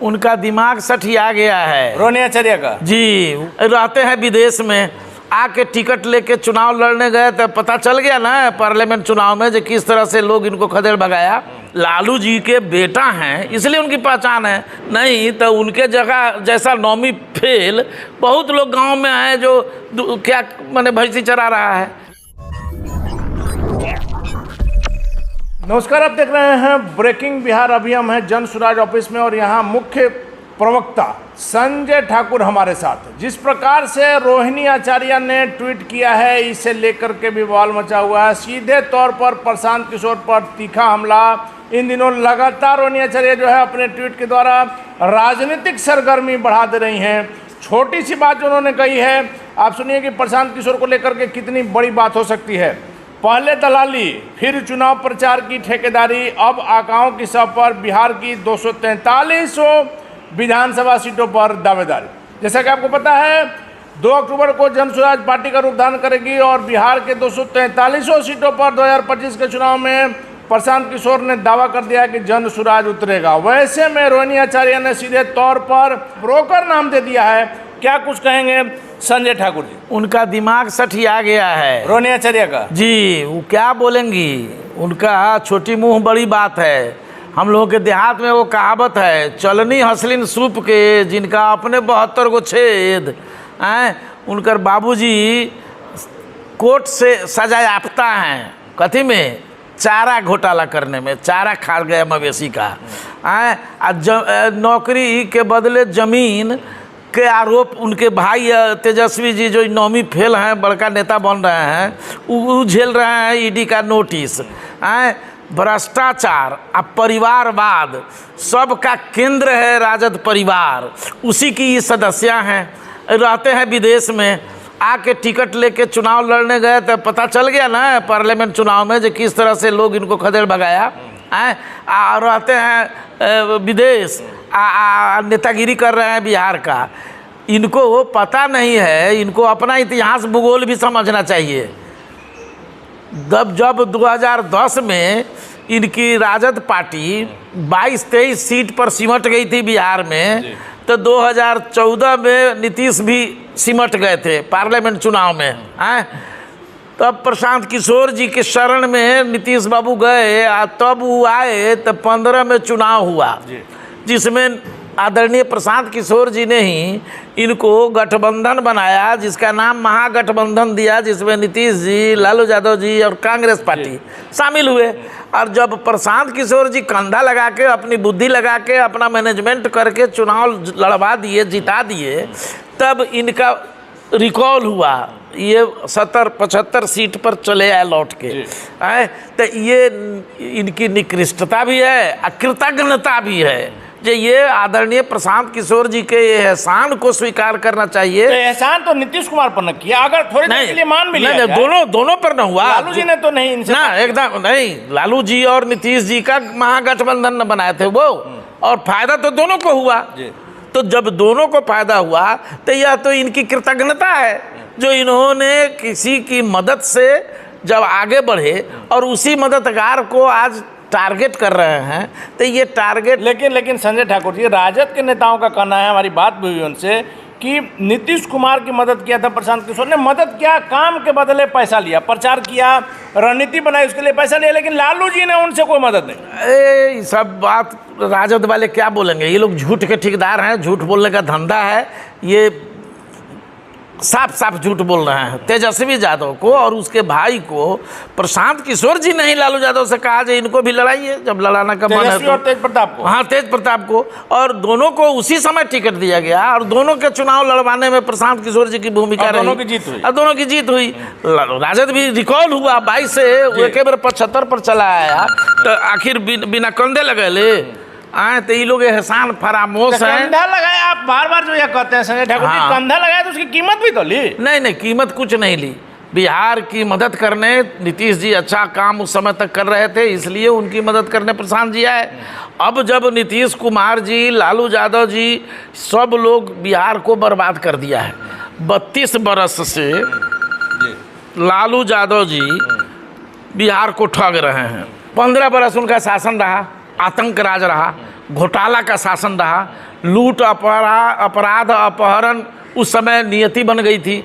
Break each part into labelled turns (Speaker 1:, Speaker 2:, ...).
Speaker 1: उनका दिमाग सठिया गया है।
Speaker 2: रोहनी आचार्य का
Speaker 1: जी, रहते हैं विदेश में, आके टिकट लेके चुनाव लड़ने गए तो पता चल गया ना पार्लियामेंट चुनाव में जो किस तरह से लोग इनको खदेड़ भगाया। लालू जी के बेटा हैं इसलिए उनकी पहचान है, नहीं तो उनके जगह जैसा नौमी फेल बहुत लोग गांव में हैं जो क्या माने भैंसी चरा रहा है।
Speaker 2: नमस्कार, आप देख रहे हैं ब्रेकिंग बिहार। अभी हम हैं जन सुराज ऑफिस में और यहाँ मुख्य प्रवक्ता संजय ठाकुर हमारे साथ। जिस प्रकार से रोहिणी आचार्य ने ट्वीट किया है, इसे लेकर के भी बवाल मचा हुआ है। सीधे तौर पर प्रशांत किशोर पर तीखा हमला। इन दिनों लगातार रोहिणी आचार्य जो है अपने ट्वीट के द्वारा राजनीतिक सरगर्मी बढ़ा दे रही हैं। छोटी सी बात जो उन्होंने कही है, आप सुनिए कि प्रशांत किशोर को लेकर के कितनी बड़ी बात हो सकती है। पहले दलाली, फिर चुनाव प्रचार की ठेकेदारी, अब आकाओं की सब पर बिहार की 243 विधानसभा सीटों पर दावेदारी। जैसा कि आपको पता है 2 अक्टूबर को जन सुराज पार्टी का रूप धारण करेगी और बिहार के 243 सीटों पर 2025 के चुनाव में प्रशांत किशोर ने दावा कर दिया कि जन सुराज उतरेगा। वैसे में रोहिणी आचार्य ने सीधे तौर पर ब्रोकर नाम दे दिया है। क्या कुछ कहेंगे संजय ठाकुर जी?
Speaker 1: उनका दिमाग सठिया गया है
Speaker 2: रोहिणी आचार्य का
Speaker 1: जी, वो क्या बोलेंगी, उनका छोटी मुंह बड़ी बात है। हम लोगों के देहात में वो कहावत है, चलनी हसलिन सूप के जिनका अपने 72 गो छेद हैं। उनकर बाबूजी कोर्ट से सजा याफ्ता हैं, कथी में, चारा घोटाला करने में, चारा खा गया मवेशी का हैं। नौकरी के बदले ज़मीन के आरोप उनके भाई तेजस्वी जी जो नौमी फेल हैं, बड़का नेता बन रहे हैं, वो झेल रहे हैं ईडी का नोटिस हैं। भ्रष्टाचार और परिवारवाद सबका केंद्र है राजद परिवार, उसी की ये सदस्य हैं। रहते हैं विदेश में, आके टिकट लेके चुनाव लड़ने गए तो पता चल गया ना पार्लियामेंट चुनाव में जो किस तरह से लोग इनको खदेड़ भगाया हैं। रहते हैं विदेश, नेतागिरी कर रहे हैं बिहार का। इनको वो पता नहीं है, इनको अपना इतिहास भूगोल भी समझना चाहिए। जब 2010 में इनकी राजद पार्टी 22-23 सीट पर सिमट गई थी बिहार में, तो 2014 में नीतीश भी सिमट गए थे पार्लियामेंट चुनाव में हैं। तब प्रशांत किशोर जी के शरण में नीतीश बाबू गए, तब वो आए तो 15 में चुनाव हुआ, जिसमें आदरणीय प्रशांत किशोर जी ने ही इनको गठबंधन बनाया, जिसका नाम महागठबंधन दिया, जिसमें नीतीश जी, लालू यादव जी और कांग्रेस पार्टी शामिल हुए। और जब प्रशांत किशोर जी कंधा लगा के, अपनी बुद्धि लगा के, अपना मैनेजमेंट करके चुनाव लड़वा दिए, जिता दिए, तब इनका रिकॉल हुआ, ये 70-75 सीट पर चले आए लौट के। तो ये इनकी निकृष्टता भी है, कृतज्ञता भी है जो ये आदरणीय प्रशांत किशोर जी के एहसान को स्वीकार करना चाहिए।
Speaker 2: तो एहसान तो नीतीश कुमार पर न किया, अगर थोड़े देर के लिए मान भी लिया
Speaker 1: नहीं, दोनों पर न हुआ।
Speaker 2: लालू जी ने तो नहीं इनसे
Speaker 1: ना, एकदम नहीं। लालू जी और नीतीश जी का महागठबंधन न बनाए थे वो, और फायदा तो दोनों को हुआ। तो जब दोनों को फायदा हुआ तो यह तो इनकी कृतज्ञता है जो इन्होंने किसी की मदद से जब आगे बढ़े और उसी मददगार को आज टारगेट कर रहे हैं। तो ये टारगेट
Speaker 2: लेकिन संजय ठाकुर जी, राजद के नेताओं का कहना है, हमारी बात भी हुई उनसे, कि नीतीश कुमार की मदद किया था प्रशांत किशोर ने। मदद क्या, काम के बदले पैसा लिया, प्रचार किया, रणनीति बनाई, उसके लिए पैसा लिया, लेकिन लालू जी ने उनसे कोई मदद नहीं।
Speaker 1: सब बात राजद वाले क्या बोलेंगे, ये लोग झूठ के ठेकेदार हैं, झूठ बोलने का धंधा है, ये साफ साफ झूठ बोल रहे हैं। तेजस्वी यादव को और उसके भाई को प्रशांत किशोर जी नहीं लालू यादव से कहा जो इनको भी लड़ाइए, जब लड़ाना का मन है तो।
Speaker 2: और तेज प्रताप को,
Speaker 1: हाँ, तेज प्रताप को, और दोनों को उसी समय टिकट दिया गया और दोनों के चुनाव लड़वाने में प्रशांत किशोर जी की भूमिका रही,
Speaker 2: दोनों की जीत हुई,
Speaker 1: और दोनों की जीत हुई। राजद भी रिकॉल हुआ 22 से एक बार 75 पर चला आया, तो आखिर बिना कंधे लगे ले आए। तो ये लोग एहसान फरामोश है।
Speaker 2: कंधा लगाया, आप बार बार जो ये कहते हैं संजय ठाकुर जी, कंधा लगाया तो उसकी कीमत भी तो ली।
Speaker 1: नहीं, कीमत कुछ नहीं ली। बिहार की मदद करने नीतीश जी अच्छा काम उस समय तक कर रहे थे, इसलिए उनकी मदद करने प्रशांत जी आए। अब जब नीतीश कुमार जी, लालू यादव जी, सब लोग बिहार को बर्बाद कर दिया है। 32 बरस से लालू यादव जी बिहार को ठग रहे हैं। 15 बरस उनका शासन रहा, आतंक राज रहा, घोटाला का शासन रहा, लूट अपराध अपहरण उस समय नियति बन गई थी।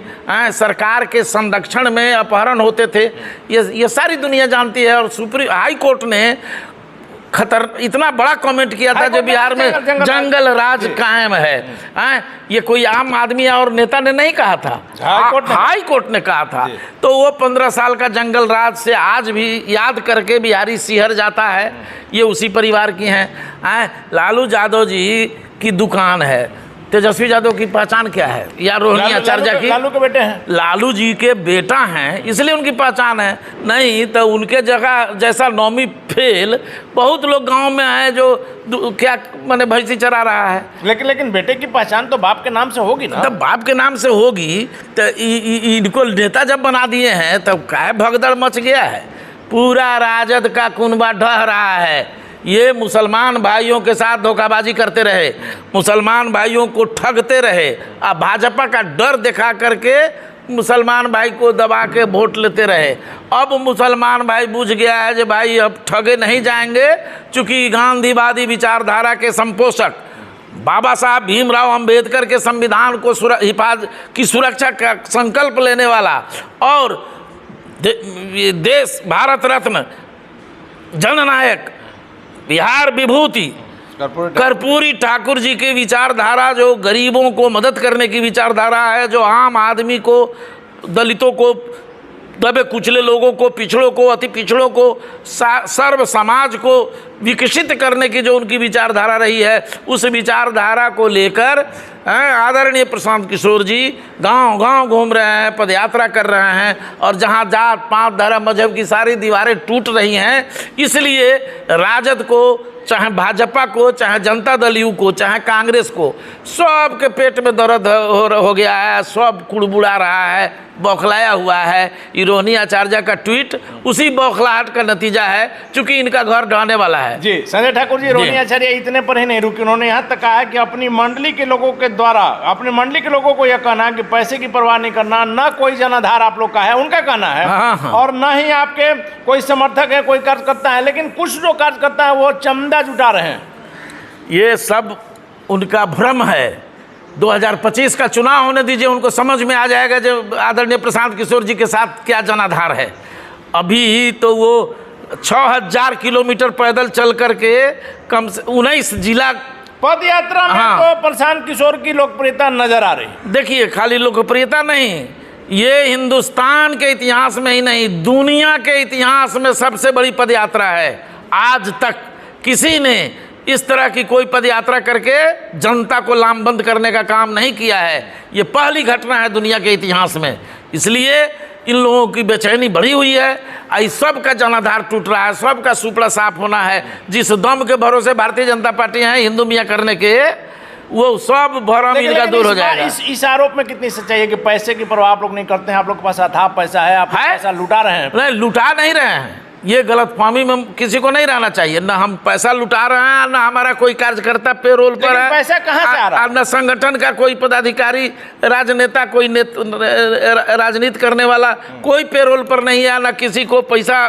Speaker 1: सरकार के संरक्षण में अपहरण होते थे, ये सारी दुनिया जानती है। और सुप्रीम हाई कोर्ट ने इतना बड़ा कमेंट किया था जो बिहार में जंगल राज कायम है। ये कोई आम आदमी और नेता ने नहीं कहा था, हाई कोर्ट ने कहा था। तो वो 15 साल का जंगल राज से आज भी याद करके बिहारी सिहर जाता है। ये उसी परिवार की हैं। लालू यादव जी की दुकान है, तेजस्वी यादव की पहचान क्या है? या रोहिणी आचार्य की?
Speaker 2: लालू के बेटे हैं,
Speaker 1: लालू जी के बेटा हैं इसलिए उनकी पहचान है। नहीं तो उनके जगह जैसा नौमी फेल बहुत लोग गांव में हैं जो क्या माने भैंसी चरा रहा है।
Speaker 2: लेकिन बेटे की पहचान तो बाप के नाम से होगी ना।
Speaker 1: तब बाप के नाम से होगी तो इनको नेता जब बना दिए हैं तब क्या भगदड़ मच गया है। पूरा राजद का कुनबा ढह रहा है। ये मुसलमान भाइयों के साथ धोखाबाजी करते रहे, मुसलमान भाइयों को ठगते रहे, अब भाजपा का डर दिखा करके मुसलमान भाई को दबा के वोट लेते रहे। अब मुसलमान भाई बुझ गया है कि भाई अब ठगे नहीं जाएंगे, चूँकि गांधीवादी विचारधारा के संपोषक बाबा साहब भीमराव अंबेडकर के संविधान को की सुरक्षा का संकल्प लेने वाला और देश भारत रत्न जननायक बिहार विभूति कर्पूरी ठाकुर जी की विचारधारा, जो गरीबों को मदद करने की विचारधारा है, जो आम आदमी को, दलितों को, दबे कुचले लोगों को, पिछड़ों को, अति पिछड़ों को, सर्व समाज को विकसित करने की जो उनकी विचारधारा रही है, उस विचारधारा को लेकर आदरणीय प्रशांत किशोर जी गांव गांव घूम रहे हैं, पदयात्रा कर रहे हैं। और जहां जात पात धर्म मजहब की सारी दीवारें टूट रही हैं, इसलिए राजद को, चाहे भाजपा को, चाहे जनता दल यू को, चाहे कांग्रेस को, सब के पेट में दर्द हो गया है, सब कुड़बुड़ा रहा है, बौखलाया हुआ है। रोहिणी आचार्य का ट्वीट उसी बौखलाहट का नतीजा है, चूंकि इनका घर ढहने वाला है।
Speaker 2: जी संजय ठाकुर जी, रोहिणी आचार्य इतने पर ही नहीं रुकी, उन्होंने यहाँ तक कहा है कि अपनी मंडली के लोगों के द्वारा, अपनी मंडली के लोगों को यह कहना है कि पैसे की परवाह नहीं करना, न कोई जनाधार आप लोग का है, उनका कहना है।
Speaker 1: हाँ।
Speaker 2: और न ही आपके कोई समर्थक है, कोई कार्यकर्ता है, लेकिन कुछ जो कार्यकर्ता है वो चंदा जुटा रहे हैं।
Speaker 1: ये सब उनका भ्रम है। 2025 का चुनाव होने दीजिए, उनको समझ में आ जाएगा जो आदरणीय प्रशांत किशोर जी के साथ क्या जनाधार है। अभी तो वो 6000 किलोमीटर पैदल चल करके कम से 19 जिला
Speaker 2: पद यात्रा में तो प्रशांत किशोर की लोकप्रियता नजर आ रही।
Speaker 1: देखिए, खाली लोकप्रियता नहीं, ये हिंदुस्तान के इतिहास में ही नहीं, दुनिया के इतिहास में सबसे बड़ी पदयात्रा है। आज तक किसी ने इस तरह की कोई पदयात्रा करके जनता को लामबंद करने का काम नहीं किया है। ये पहली घटना है दुनिया के इतिहास में। इसलिए इन लोगों की बेचैनी बढ़ी हुई है। इस सब का जनाधार टूट रहा है, सबका सुपड़ा साफ होना है। जिस दम के भरोसे भारतीय जनता पार्टी है हिंदू मियाँ करने के, वो सब भरम इनका दूर हो जाएगा।
Speaker 2: इस आरोप में कितनी सच्चाई है कि पैसे की परवाह आप लोग नहीं करते हैं? आप लोग के पास अथाह पैसा है, आप पैसा लुटा रहे हैं।
Speaker 1: नहीं, लुटा नहीं रहे हैं। ये गलतफहमी में किसी को नहीं रहना चाहिए। ना हम पैसा लुटा रहे हैं, ना हमारा कोई कार्यकर्ता पेरोल पर है।
Speaker 2: पैसा कहाँ से आ रहा है?
Speaker 1: ना संगठन का कोई पदाधिकारी, राजनेता, कोई राजनीति करने वाला कोई पेरोल पर नहीं है, ना किसी को पैसा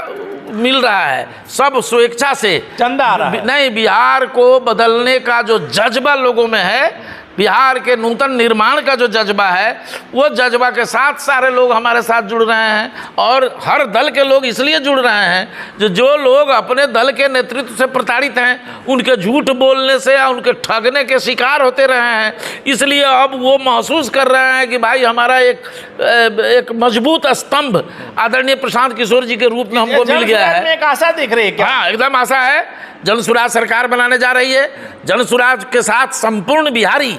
Speaker 1: मिल रहा है। सब स्वेच्छा से
Speaker 2: चंदा आ रहा है।
Speaker 1: नहीं, बिहार को बदलने का जो जज्बा लोगों में है, बिहार के नूतन निर्माण का जो जज्बा है, वो जज्बा के साथ सारे लोग हमारे साथ जुड़ रहे हैं। और हर दल के लोग इसलिए जुड़ रहे हैं जो लोग अपने दल के नेतृत्व से प्रताड़ित हैं, उनके झूठ बोलने से या उनके ठगने के शिकार होते रहे हैं। इसलिए अब वो महसूस कर रहे हैं कि भाई हमारा एक मजबूत स्तंभ आदरणीय प्रशांत किशोर जी के रूप में हमको मिल गया है।
Speaker 2: एक आशा दिख रही है क्या?
Speaker 1: हाँ, एकदम आशा है। जनसुराज सरकार बनाने जा रही है। जनसुराज के साथ संपूर्ण बिहारी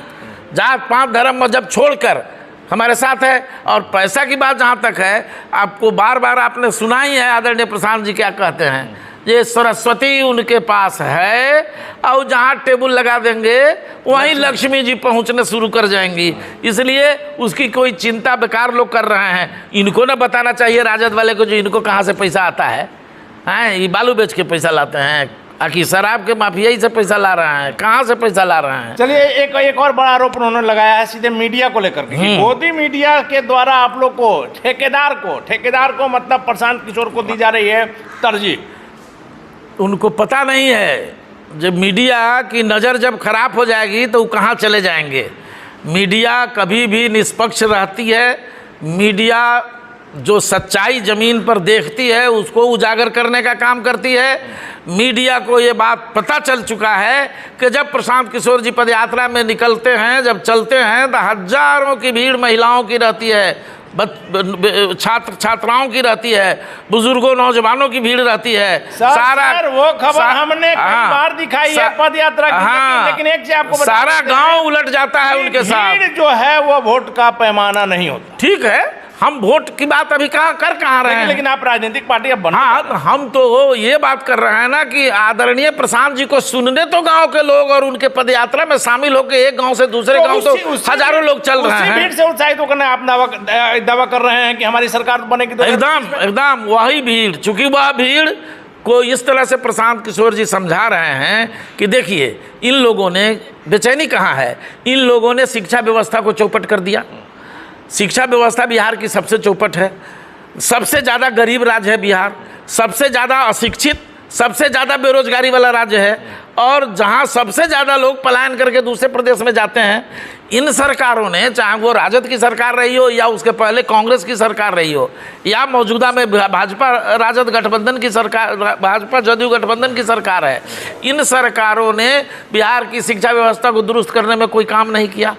Speaker 1: जात पात धर्म मजहब छोड़कर हमारे साथ है। और पैसा की बात जहाँ तक है, आपको बार बार आपने सुना ही है आदरणीय प्रशांत जी क्या कहते हैं, ये सरस्वती उनके पास है और जहाँ टेबल लगा देंगे वहीं लक्ष्मी जी पहुँचने शुरू कर जाएंगी। इसलिए उसकी कोई चिंता बेकार लोग कर रहे हैं। इनको ना बताना चाहिए राजद वाले को जो इनको कहाँ से पैसा आता है। ये बालू बेच के पैसा लाते हैं, आखिर शराब के माफिया ही से पैसा ला रहे हैं, कहाँ से पैसा ला रहे हैं।
Speaker 2: चलिए, एक और बड़ा आरोप उन्होंने लगाया है सीधे मीडिया को लेकर के। मोदी मीडिया के द्वारा आप लोग को ठेकेदार को मतलब प्रशांत किशोर को दी जा रही है तरजीह।
Speaker 1: उनको पता नहीं है जब मीडिया की नज़र जब खराब हो जाएगी तो वो कहाँ चले जाएंगे। मीडिया कभी भी निष्पक्ष रहती है। मीडिया जो सच्चाई ज़मीन पर देखती है उसको उजागर करने का काम करती है। मीडिया को ये बात पता चल चुका है कि जब प्रशांत किशोर जी पदयात्रा में निकलते हैं, जब चलते हैं तो हजारों की भीड़ महिलाओं की रहती है, छात्र छात्राओं की रहती है, बुजुर्गों नौजवानों की भीड़ रहती है।
Speaker 2: सर, वो खबर हमने कई बार दिखाई है पद यात्रा की, लेकिन एक चीज आपको
Speaker 1: सारा गांव उलट जाता है उनके साथ।
Speaker 2: भीड़ जो है वो वोट का पैमाना नहीं होता।
Speaker 1: ठीक है, हम वोट की बात अभी कहाँ रहे हैं,
Speaker 2: लेकिन आप राजनीतिक पार्टी अब बना।
Speaker 1: हाँ, हम तो ये बात कर रहे हैं ना कि आदरणीय प्रशांत जी को सुनने तो गांव के लोग और उनके पदयात्रा में शामिल होकर एक गांव से दूसरे गांव तो हजारों लोग चल रहे हैं।
Speaker 2: भीड़ से उत्साहित होकर आप दावा कर रहे हैं कि हमारी सरकार बनेगी तो
Speaker 1: एकदम वही भीड़, चूंकि वह भीड़ को इस तरह से प्रशांत किशोर जी समझा रहे हैं कि देखिए इन लोगों ने बेचैनी कहाँ है, इन लोगों ने शिक्षा व्यवस्था को चौपट कर दिया। शिक्षा व्यवस्था बिहार की सबसे चौपट है, सबसे ज़्यादा गरीब राज्य है बिहार, सबसे ज़्यादा अशिक्षित, सबसे ज़्यादा बेरोजगारी वाला राज्य है, और जहां सबसे ज़्यादा लोग पलायन करके दूसरे प्रदेश में जाते हैं। इन सरकारों ने, चाहे वो राजद की सरकार रही हो या उसके पहले कांग्रेस की सरकार रही हो या मौजूदा में भाजपा राजद गठबंधन की सरकार, भाजपा जदयू गठबंधन की सरकार है, इन सरकारों ने बिहार की शिक्षा व्यवस्था को दुरुस्त करने में कोई काम नहीं किया।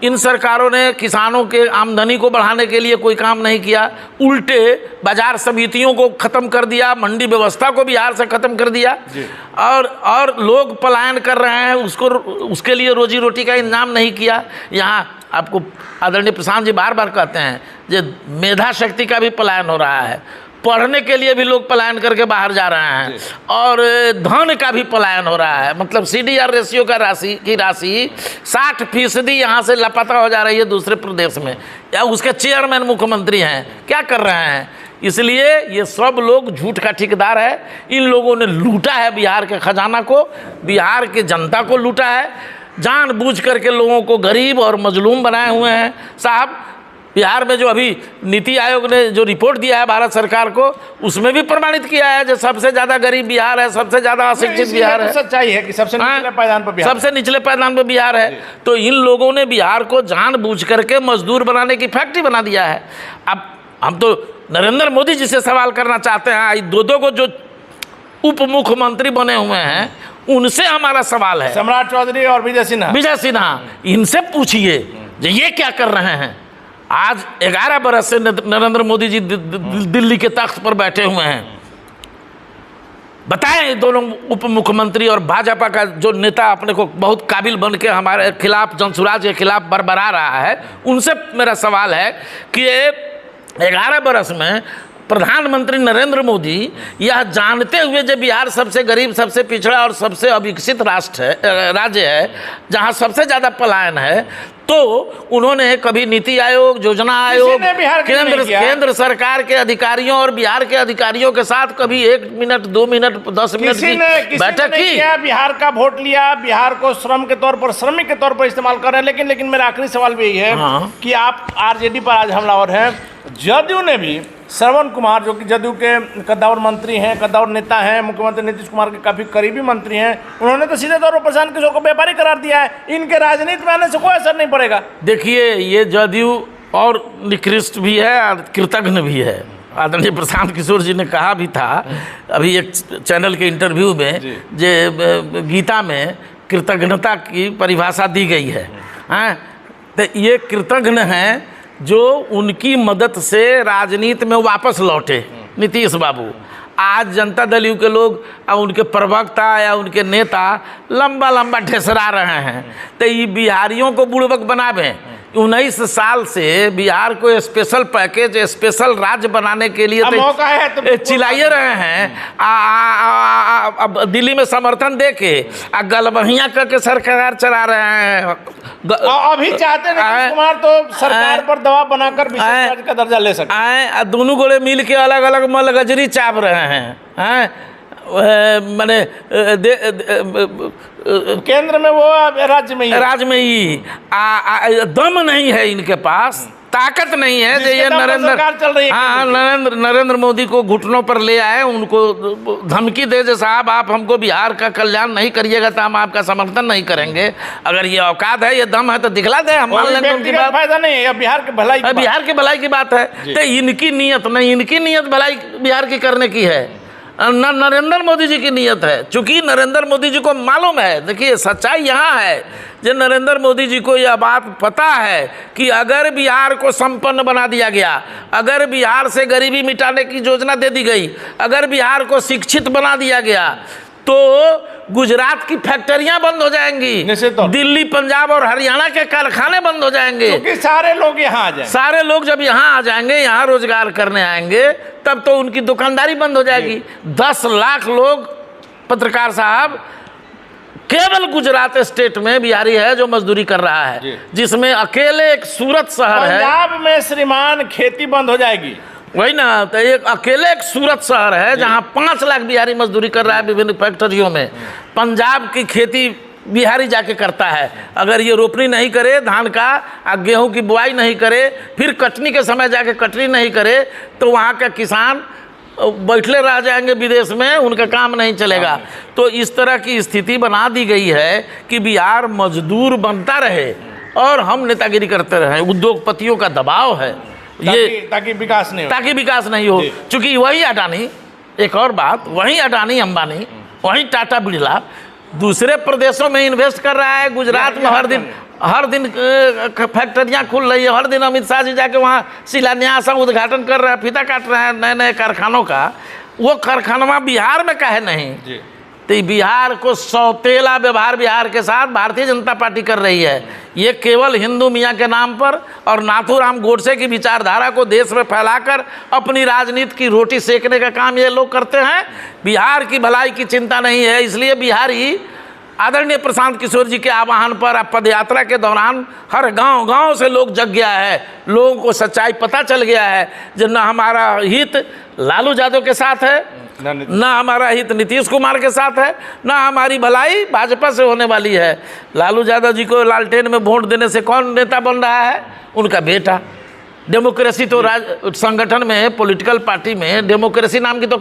Speaker 1: इन सरकारों ने किसानों के आमदनी को बढ़ाने के लिए कोई काम नहीं किया, उल्टे बाजार समितियों को ख़त्म कर दिया, मंडी व्यवस्था को बिहार से ख़त्म कर दिया, और लोग पलायन कर रहे हैं, उसके लिए रोजी रोटी का इंतजाम नहीं किया। यहाँ आपको आदरणीय प्रशांत जी बार बार कहते हैं जो मेधा शक्ति का भी पलायन हो रहा है, पढ़ने के लिए भी लोग पलायन करके बाहर जा रहे हैं, और धन का भी पलायन हो रहा है। मतलब CDR रेशियो का राशि 60% यहाँ से लापता हो जा रही है दूसरे प्रदेश में, या उसके चेयरमैन मुख्यमंत्री हैं, क्या कर रहे हैं। इसलिए ये सब लोग झूठ का ठेकेदार है। इन लोगों ने लूटा है बिहार के खजाना को, बिहार के जनता को लूटा है, जानबूझ करके लोगों को गरीब और मजलूम बनाए हुए हैं। साहब, बिहार में जो अभी नीति आयोग ने जो रिपोर्ट दिया है भारत सरकार को, उसमें भी प्रमाणित किया है जो सबसे ज़्यादा गरीब बिहार है, सबसे ज़्यादा अशिक्षित बिहार है।
Speaker 2: सच्चाई है कि सबसे निचले पायदान पर बिहार,
Speaker 1: सबसे निचले पायदान पर बिहार है। तो इन लोगों ने बिहार को जानबूझ करके मजदूर बनाने की फैक्ट्री बना दिया है। अब हम तो नरेंद्र मोदी जी से सवाल करना चाहते हैं, दो को जो उप मुख्यमंत्री बने हुए हैं उनसे हमारा सवाल है,
Speaker 2: सम्राट चौधरी और विजय
Speaker 1: सिन्हा, इनसे पूछिए ये क्या कर रहे हैं। आज 11 बरस से नरेंद्र मोदी जी दिल्ली के तख्त पर बैठे हुए हैं। बताएं दोनों उप मुख्यमंत्री और भाजपा का जो नेता अपने को बहुत काबिल बन के हमारे खिलाफ, जनसुराज के खिलाफ बरबरा रहा है, उनसे मेरा सवाल है कि 11 बरस में प्रधानमंत्री नरेंद्र मोदी यह जानते हुए जब बिहार सबसे गरीब, सबसे पिछड़ा और सबसे अविकसित राज्य है, जहां सबसे ज़्यादा पलायन है, तो उन्होंने कभी नीति आयोग, योजना आयोग, केंद्र सरकार के अधिकारियों और बिहार के अधिकारियों के साथ कभी 1 मिनट, 2 मिनट, 10 मिनट की बैठक की?
Speaker 2: बिहार का वोट लिया, बिहार को श्रम के तौर पर, श्रमिक के तौर पर इस्तेमाल कर रहे हैं। लेकिन मेरा आखिरी सवाल भी यही है कि आप RJD पर आज हमलावर हैं। जदयू ने भी श्रवण कुमार, जो कि जदयू के कद्दावर मंत्री हैं, कद्दावर नेता हैं, मुख्यमंत्री नीतीश कुमार के काफ़ी करीबी मंत्री हैं, उन्होंने तो सीधे तौर पर प्रशांत किशोर को व्यापारी करार दिया है। इनके राजनीति में आने से कोई असर नहीं पड़ेगा।
Speaker 1: देखिए, ये जदयू और निकृष्ट भी है और कृतघ्न भी है। आदरणीय प्रशांत किशोर जी ने कहा भी था अभी एक चैनल के इंटरव्यू में, जो गीता में कृतघ्नता की परिभाषा दी गई है। तो ये कृतघ्न हैं जो उनकी मदद से राजनीति में वापस लौटे, नीतीश बाबू। आज जनता दल यू के लोग उनके प्रवक्ता या उनके नेता लंबा लंबा ठेसरा रहे हैं। तो ये बिहारियों को बुड़बक बनावे। 19 साल से बिहार को स्पेशल पैकेज, स्पेशल राज्य बनाने के लिए तो चिल्लाए रहे हैं। अब दिल्ली में समर्थन दे के गलबहियाँ करके सरकार चला रहे हैं।
Speaker 2: अभी चाहते हैं नीतीश कुमार तो सरकार पर दबाव बनाकर विशेष राज्य का दर्जा ले सके।
Speaker 1: दोनों गोले मिल के अलग अलग मलगजरी चाप रहे हैं। मैंने
Speaker 2: केंद्र में वो, राज्य में ही
Speaker 1: दम नहीं है इनके पास। ताकत नहीं है जो
Speaker 2: जिसके
Speaker 1: ये
Speaker 2: दम पर सरकार चल रही है।
Speaker 1: हाँ, नरेंद्र मोदी को घुटनों पर ले आए, उनको धमकी दे जे साहब आप हमको बिहार का कल्याण नहीं करिएगा तो हम आपका समर्थन नहीं करेंगे। अगर ये औकात है, ये दम है तो दिखला दे, हम मान लेंगे उनकी बात।
Speaker 2: फायदा नहीं है, बिहार की भलाई की बात।
Speaker 1: बिहार की भलाई की बात है। तो इनकी नीयत नहीं, इनकी नीयत भलाई बिहार की करने की है, न नरेंद्र मोदी जी की नीयत है। चूंकि नरेंद्र मोदी जी को मालूम है, देखिए सच्चाई यहाँ है जो नरेंद्र मोदी जी को यह बात पता है कि अगर बिहार को संपन्न बना दिया गया, अगर बिहार से गरीबी मिटाने की योजना दे दी गई, अगर बिहार को शिक्षित बना दिया गया तो गुजरात की फैक्ट्रियां बंद हो जाएंगी, दिल्ली, पंजाब और हरियाणा के कारखाने बंद हो जाएंगे,
Speaker 2: क्योंकि सारे लोग यहाँ आ जाएंगे।
Speaker 1: सारे लोग जब यहाँ आ जाएंगे, यहाँ रोजगार करने आएंगे, तब तो उनकी दुकानदारी बंद हो जाएगी। 10 लाख लोग, पत्रकार साहब, केवल गुजरात स्टेट में बिहारी है जो मजदूरी कर रहा है, जिसमें अकेले एक सूरत शहर है।
Speaker 2: पंजाब में श्रीमान खेती बंद हो जाएगी,
Speaker 1: वही ना, तो एक अकेले एक सूरत शहर है जहाँ 5 लाख बिहारी मजदूरी कर रहा है विभिन्न फैक्ट्रियों में। पंजाब की खेती बिहारी जाके करता है। अगर ये रोपनी नहीं करे धान का, गेहूं की बुआई नहीं करे, फिर कटनी के समय जाके कटनी नहीं करे, तो वहाँ का किसान बैठले रह जाएंगे विदेश में, उनका काम नहीं चलेगा। तो इस तरह की स्थिति बना दी गई है कि बिहार मजदूर बनता रहे और हम नेतागिरी करते रहे। उद्योगपतियों का दबाव है
Speaker 2: ताकि विकास नहीं हो।
Speaker 1: चूंकि वही अडानी, एक और बात, वही अडानी अंबानी, वही टाटा बिरला दूसरे प्रदेशों में इन्वेस्ट कर रहा है। गुजरात में हर दिन फैक्ट्रियाँ खुल रही है, हर दिन अमित शाह जी जाके वहाँ शिलान्यास उद्घाटन कर रहे हैं, फीता काट रहे हैं नए नए कारखानों का। वो कारखाना बिहार में काहे नहीं? तो बिहार को सौतेला व्यवहार बिहार के साथ भारतीय जनता पार्टी कर रही है। ये केवल हिंदू मियाँ के नाम पर और नाथूराम गोडसे की विचारधारा को देश में फैलाकर अपनी राजनीति की रोटी सेकने का काम ये लोग करते हैं। बिहार की भलाई की चिंता नहीं है, इसलिए बिहारी आदरणीय प्रशांत किशोर जी के आह्वान पर पदयात्रा के दौरान हर गांव से लोग जग गया है। लोगों को सच्चाई पता चल गया है जो न हमारा हित लालू यादव के साथ है, न हमारा हित नीतीश कुमार के साथ है, न हमारी भलाई भाजपा से होने वाली है। लालू यादव जी को लालटेन में वोट देने से कौन नेता बन रहा है? उनका बेटा। डेमोक्रेसी तो संगठन में, पॉलिटिकल पार्टी में डेमोक्रेसी नाम की तो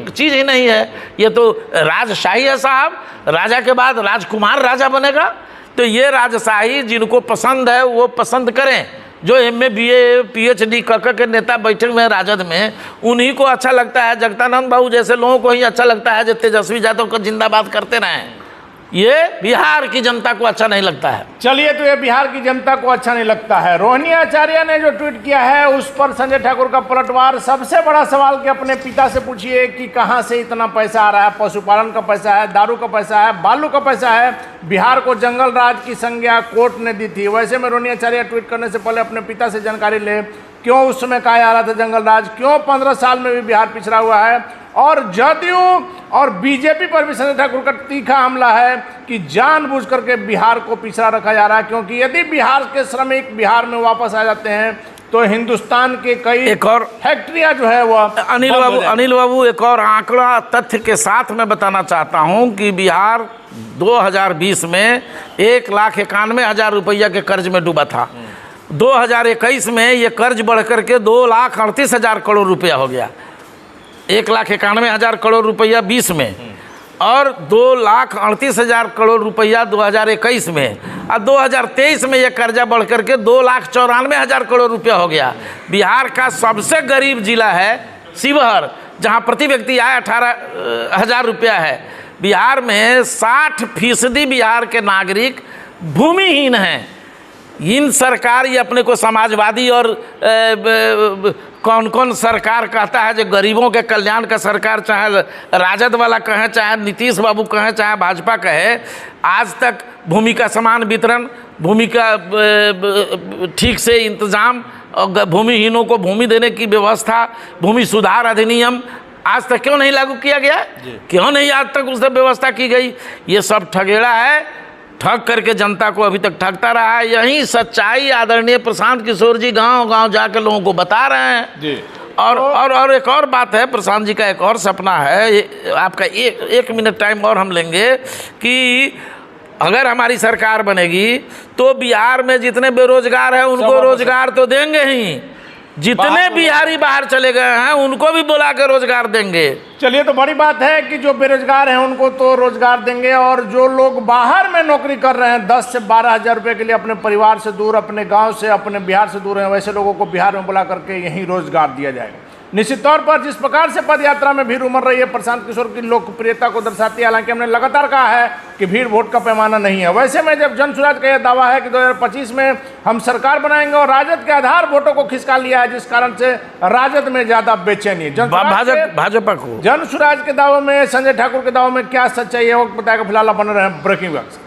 Speaker 1: चीज़ ही नहीं है। ये तो राजशाही है साहब। राजा के बाद राजकुमार राजा बनेगा। तो ये राजशाही जिनको पसंद है वो पसंद करें। जो MA BA PhD के नेता बैठे हुए हैं राजद में, उन्हीं को अच्छा लगता है। जगदानंद बाबू जैसे लोगों को ही अच्छा लगता है जो तेजस्वी यादव को जिंदाबाद करते रहें। ये बिहार की जनता को अच्छा नहीं लगता है।
Speaker 2: चलिए, तो ये बिहार की जनता को अच्छा नहीं लगता है। रोहिणी आचार्य ने जो ट्वीट किया है उस पर संजय ठाकुर का पलटवार। सबसे बड़ा सवाल कि अपने पिता से पूछिए कि कहाँ से इतना पैसा आ रहा है। पशुपालन का पैसा है, दारू का पैसा है, बालू का पैसा है। बिहार को जंगल राज की संज्ञा कोर्ट ने दी थी। वैसे में रोहिणी आचार्य ट्वीट करने से पहले अपने पिता से जानकारी ले, क्यों उस समय कहा जा रहा था जंगल राज, क्यों 15 साल में भी बिहार पिछड़ा हुआ है। और जदयू और बीजेपी पर भी संजय ठाकुर का तीखा हमला है कि जानबूझ करके बिहार को पिछड़ा रखा जा रहा है, क्योंकि यदि बिहार के श्रमिक बिहार में वापस आ जाते हैं तो हिंदुस्तान के कई
Speaker 1: एक और
Speaker 2: फैक्ट्रियां जो है वो
Speaker 1: अनिल बाबू एक और आंकड़ा तथ्य के साथ मैं बताना चाहता हूं कि बिहार 2020 में 1,91,000 रुपया के कर्ज में डूबा था। 2021 में ये कर्ज बढ़ करके 2,38,000 करोड़ रुपया हो गया। 1,91,000 करोड़ रुपया 20 में और 2,38,000 करोड़ रुपया 2021 में, और 2023 में यह कर्जा बढ़ करके 2,94,000 करोड़ रुपया हो गया। बिहार का सबसे गरीब जिला है शिवहर, जहां प्रति व्यक्ति आय 18,000 रुपया है। बिहार में 60% बिहार के नागरिक भूमिहीन हैं। इन सरकार ये अपने को समाजवादी और कौन कौन सरकार कहता है जो गरीबों के कल्याण का सरकार, चाहे राजद वाला कहे, चाहे नीतीश बाबू कहे, चाहे भाजपा कहे, आज तक भूमि का समान वितरण, भूमि का ठीक से इंतजाम, भूमिहीनों को भूमि देने की व्यवस्था, भूमि सुधार अधिनियम आज तक क्यों नहीं लागू किया गया? क्यों नहीं आज तक उस व्यवस्था की गई? ये सब ठगेड़ा है, ठग करके जनता को अभी तक ठगता रहा है। यही सच्चाई आदरणीय प्रशांत किशोर जी गांव जाकर लोगों को बता रहे हैं जी। और एक और बात है, प्रशांत जी का एक और सपना है, आपका एक मिनट टाइम और हम लेंगे कि अगर हमारी सरकार बनेगी तो बिहार में जितने बेरोजगार हैं उनको रोजगार तो देंगे ही, जितने बिहारी बाहर चले गए हैं उनको भी बुला के रोजगार देंगे।
Speaker 2: चलिए, तो बड़ी बात है कि जो बेरोजगार हैं उनको तो रोजगार देंगे, और जो लोग बाहर में नौकरी कर रहे हैं 10 से 12 हज़ार रुपये के लिए अपने परिवार से दूर, अपने गांव से, अपने बिहार से दूर हैं, वैसे लोगों को बिहार में बुला करके यहीं रोजगार दिया जाएगा। निश्चित तौर पर जिस प्रकार से पद यात्रा में भीड़ उमड़ रही है, प्रशांत किशोर की लोकप्रियता को दर्शाती है। हालांकि हमने लगातार कहा है कि भीड़ वोट का पैमाना नहीं है। वैसे में जब जन सुराज का यह दावा है कि 2025 में हम सरकार बनाएंगे और राजद के आधार वोटों को खिसका लिया है, जिस कारण से राजद में ज्यादा बेचैनी है।
Speaker 1: भाजपा को
Speaker 2: जन सुराज के दावों में, संजय ठाकुर के दावों में क्या सच्चाई है, वक्त बताएगा। फिलहाल बने रहे ब्रेकिंग वक्त।